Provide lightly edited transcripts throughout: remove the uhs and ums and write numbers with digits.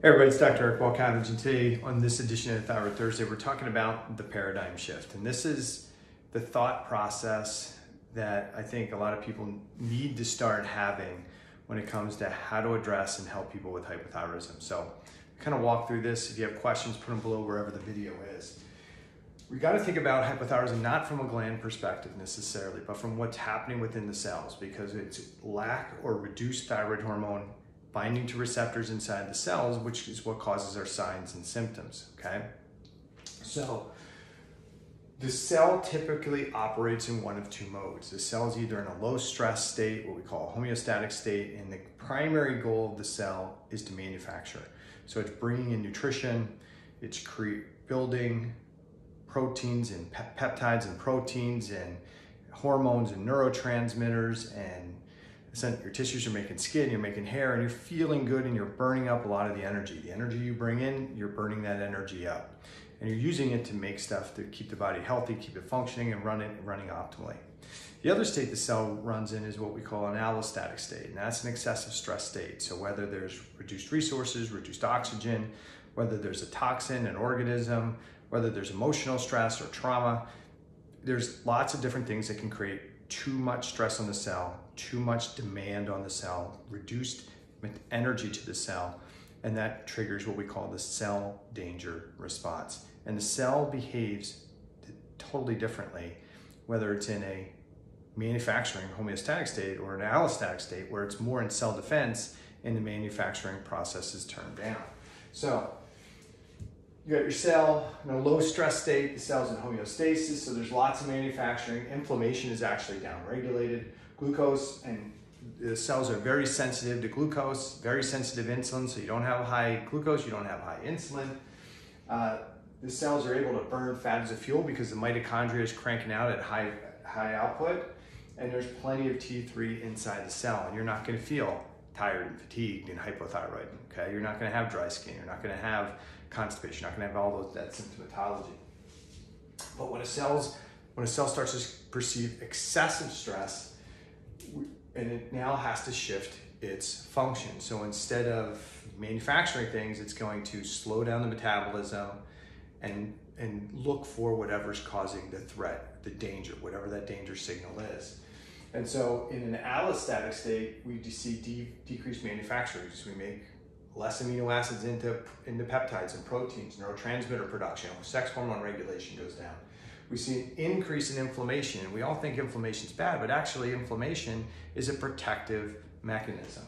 Hey everybody, it's Dr. Eric Walcavage, and today on this edition of Thyroid Thursday, we're talking about the paradigm shift. And this is the thought process that I think a lot of people need to start having when it comes to how to address and help people with hypothyroidism. So kind of walk through this. If you have questions, put them below wherever the video is. We got to think about hypothyroidism not from a gland perspective necessarily, but from what's happening within the cells, because it's lack or reduced thyroid hormone binding to receptors inside the cells, which is what causes our signs and symptoms, okay? So the cell typically operates in one of two modes. The cell is either in a low stress state, what we call a homeostatic state, and the primary goal of the cell is to manufacture. So it's bringing in nutrition, it's building proteins and peptides and proteins and hormones and neurotransmitters, and your tissues are making skin, you're making hair, and you're feeling good, and you're burning up a lot of the energy. The energy you bring in, you're burning that energy up. And you're using it to make stuff to keep the body healthy, keep it functioning, and running optimally. The other state the cell runs in is what we call an allostatic state, and that's an excessive stress state. So whether there's reduced resources, reduced oxygen, whether there's a toxin, an organism, whether there's emotional stress or trauma, there's lots of different things that can create too much stress on the cell, too much demand on the cell, reduced energy to the cell, and that triggers what we call the cell danger response. And the cell behaves totally differently, whether it's in a manufacturing homeostatic state or an allostatic state, where it's more in cell defense and the manufacturing process is turned down. So you got your cell in a low stress state, the cell's in homeostasis, so there's lots of manufacturing. Inflammation is actually downregulated. Glucose, and the cells are very sensitive to glucose, very sensitive to insulin, so you don't have high glucose, you don't have high insulin. The cells are able to burn fat as a fuel because the mitochondria is cranking out at high output, and there's plenty of T3 inside the cell, and you're not going to feel tired and fatigued and hypothyroid, okay? You're not going to have dry skin, you're not going to have constipation, you're not going to have all that symptomatology. But when a cell starts to perceive excessive stress, and it now has to shift its function. So instead of manufacturing things, it's going to slow down the metabolism and look for whatever's causing the threat, the danger, whatever that danger signal is. And so in an allostatic state, we see decreased manufacturing, because we make less amino acids into peptides and proteins, neurotransmitter production, sex hormone regulation goes down. We see an increase in inflammation, and we all think inflammation is bad, but actually inflammation is a protective mechanism.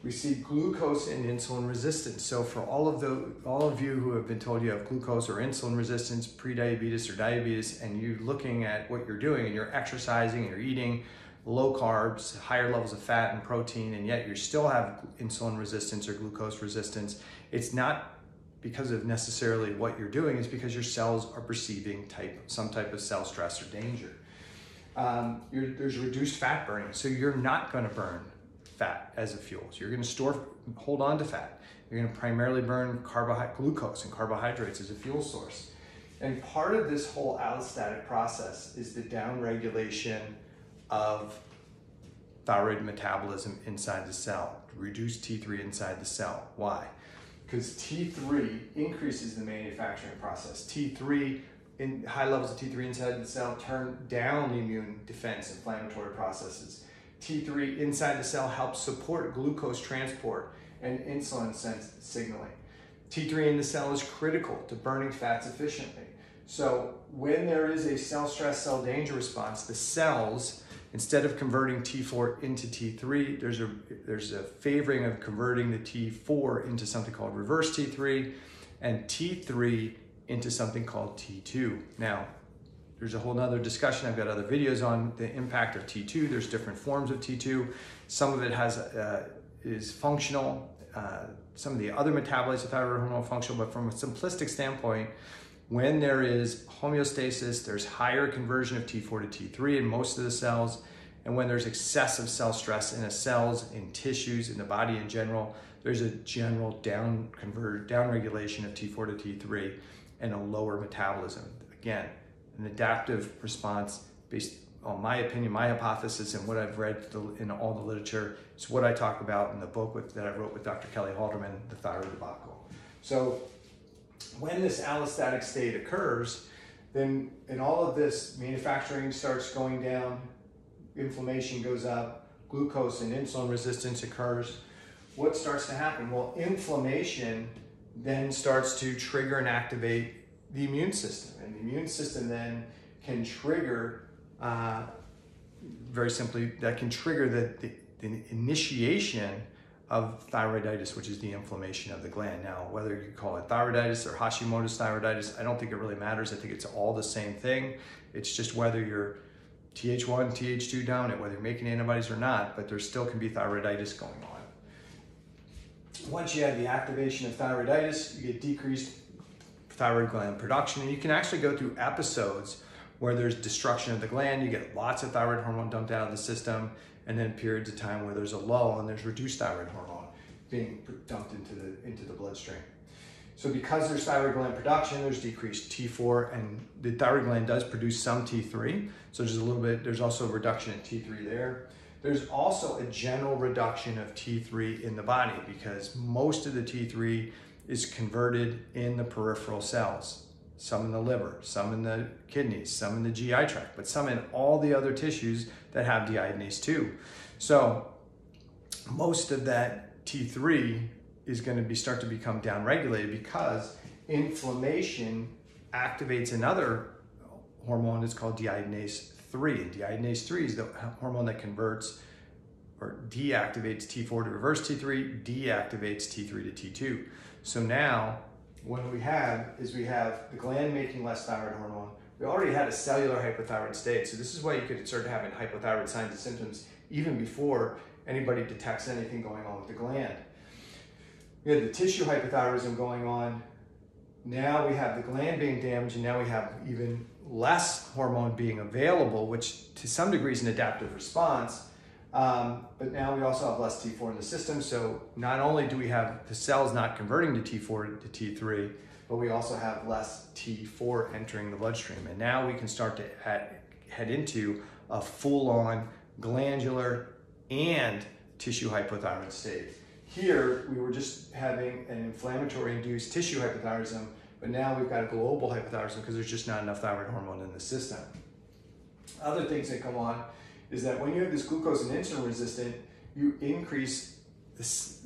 We see glucose and insulin resistance. So for all of you who have been told you have glucose or insulin resistance, prediabetes or diabetes, and you're looking at what you're doing, and you're exercising, and you're eating low carbs, higher levels of fat and protein, and yet you still have insulin resistance or glucose resistance, it's not because of necessarily what you're doing, is because your cells are perceiving some type of cell stress or danger. There's reduced fat burning, so you're not going to burn fat as a fuel. So you're going to hold on to fat. You're going to primarily burn glucose and carbohydrates as a fuel source. And part of this whole allostatic process is the downregulation of thyroid metabolism inside the cell, reduce T3 inside the cell. Why? Because T3 increases the manufacturing process. High levels of T3 inside the cell turn down the immune defense inflammatory processes. T3 inside the cell helps support glucose transport and insulin signaling. T3 in the cell is critical to burning fats efficiently. So when there is a cell stress, cell danger response, the cells, instead of converting T4 into T3, there's a favoring of converting the T4 into something called reverse T3, and T3 into something called T2. Now, there's a whole nother discussion. I've got other videos on the impact of T2. There's different forms of T2. Some of it is functional. Some of the other metabolites of thyroid hormone are functional, but from a simplistic standpoint, when there is homeostasis, there's higher conversion of T4 to T3 in most of the cells. And when there's excessive cell stress in the cells, in tissues, in the body in general, there's a general downregulation of T4 to T3 and a lower metabolism. Again, an adaptive response based my opinion, my hypothesis, and what I've read in all the literature, is what I talk about in the book that I wrote with Dr. Kelly Halderman, The Thyroid Debacle. So when this allostatic state occurs, then in all of this, manufacturing starts going down, inflammation goes up, glucose and insulin resistance occurs. What starts to happen? Well, inflammation then starts to trigger and activate the immune system. And the immune system then can trigger, very simply, that can trigger the initiation of thyroiditis, which is the inflammation of the gland. Now, whether you call it thyroiditis or Hashimoto's thyroiditis, I don't think it really matters. I think it's all the same thing. It's just whether you're Th1, Th2 dominant, whether you're making antibodies or not, but there still can be thyroiditis going on. Once you have the activation of thyroiditis, you get decreased thyroid gland production, and you can actually go through episodes where there's destruction of the gland, you get lots of thyroid hormone dumped out of the system, and then periods of time where there's a lull and there's reduced thyroid hormone being dumped into the bloodstream. So because there's thyroid gland production, there's decreased T4, and the thyroid gland does produce some T3, so there's also a reduction in T3 there. There's also a general reduction of T3 in the body because most of the T3 is converted in the peripheral cells, some in the liver, some in the kidneys, some in the GI tract, but some in all the other tissues that have deiodinase 2. So most of that T3 is going to start to become downregulated because inflammation activates another hormone that's called deiodinase 3. And deiodinase 3 is the hormone that converts or deactivates T4 to reverse T3, deactivates T3 to T2. So now what we have is the gland making less thyroid hormone. We already had a cellular hypothyroid state. So this is why you could start having hypothyroid signs and symptoms even before anybody detects anything going on with the gland. We had the tissue hypothyroidism going on. Now we have the gland being damaged, and now we have even less hormone being available, which to some degree is an adaptive response. But now we also have less T4 in the system. So not only do we have the cells not converting to T4 to T3, but we also have less T4 entering the bloodstream. And now we can start to head into a full-on glandular and tissue hypothyroid state. Here, we were just having an inflammatory-induced tissue hypothyroidism, but now we've got a global hypothyroidism because there's just not enough thyroid hormone in the system. Other things that come on is that when you have this glucose and insulin resistant, you increase the size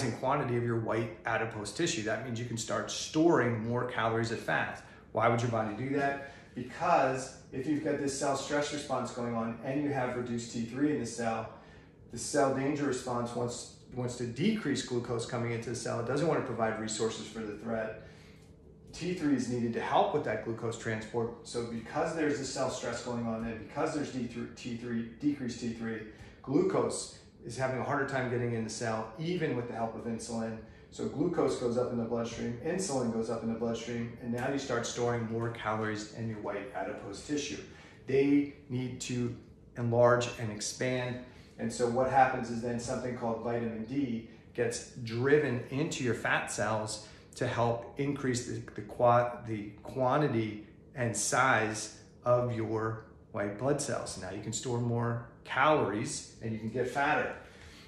and quantity of your white adipose tissue. That means you can start storing more calories as fat. Why would your body do that? Because if you've got this cell stress response going on and you have reduced T3 in the cell danger response wants to decrease glucose coming into the cell. It doesn't want to provide resources for the threat. T3 is needed to help with that glucose transport. So because there's this cell stress going on and because there's decreased T3, glucose is having a harder time getting in the cell, even with the help of insulin. So glucose goes up in the bloodstream, insulin goes up in the bloodstream, and now you start storing more calories in your white adipose tissue. They need to enlarge and expand. And so what happens is then something called vitamin D gets driven into your fat cells to help increase the quantity and size of your white blood cells. Now you can store more calories and you can get fatter.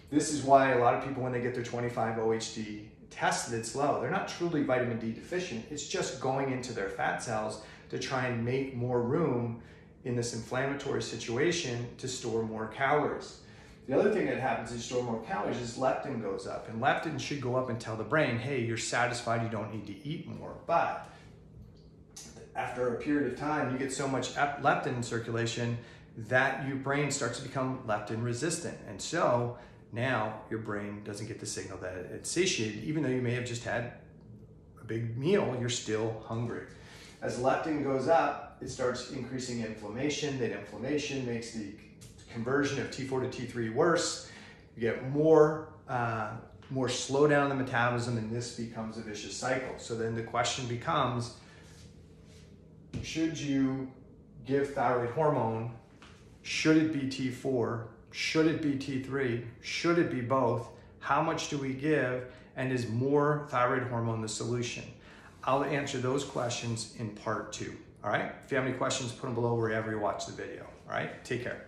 This is why a lot of people, when they get their 25-OHD tested, it's low. They're not truly vitamin D deficient. It's just going into their fat cells to try and make more room in this inflammatory situation to store more calories. The other thing that happens is you store more calories is leptin goes up. And leptin should go up and tell the brain, hey, you're satisfied, you don't need to eat more. But after a period of time, you get so much leptin in circulation that your brain starts to become leptin resistant. And so now your brain doesn't get the signal that it's satiated. Even though you may have just had a big meal, you're still hungry. As leptin goes up, it starts increasing inflammation. That inflammation makes the conversion of T4 to T3 worse. You get more slowdown in the metabolism, and this becomes a vicious cycle. So then the question becomes, should you give thyroid hormone? Should it be T4? Should it be T3? Should it be both? How much do we give? And is more thyroid hormone the solution? I'll answer those questions in part 2. All right. If you have any questions, put them below wherever you watch the video. All right. Take care.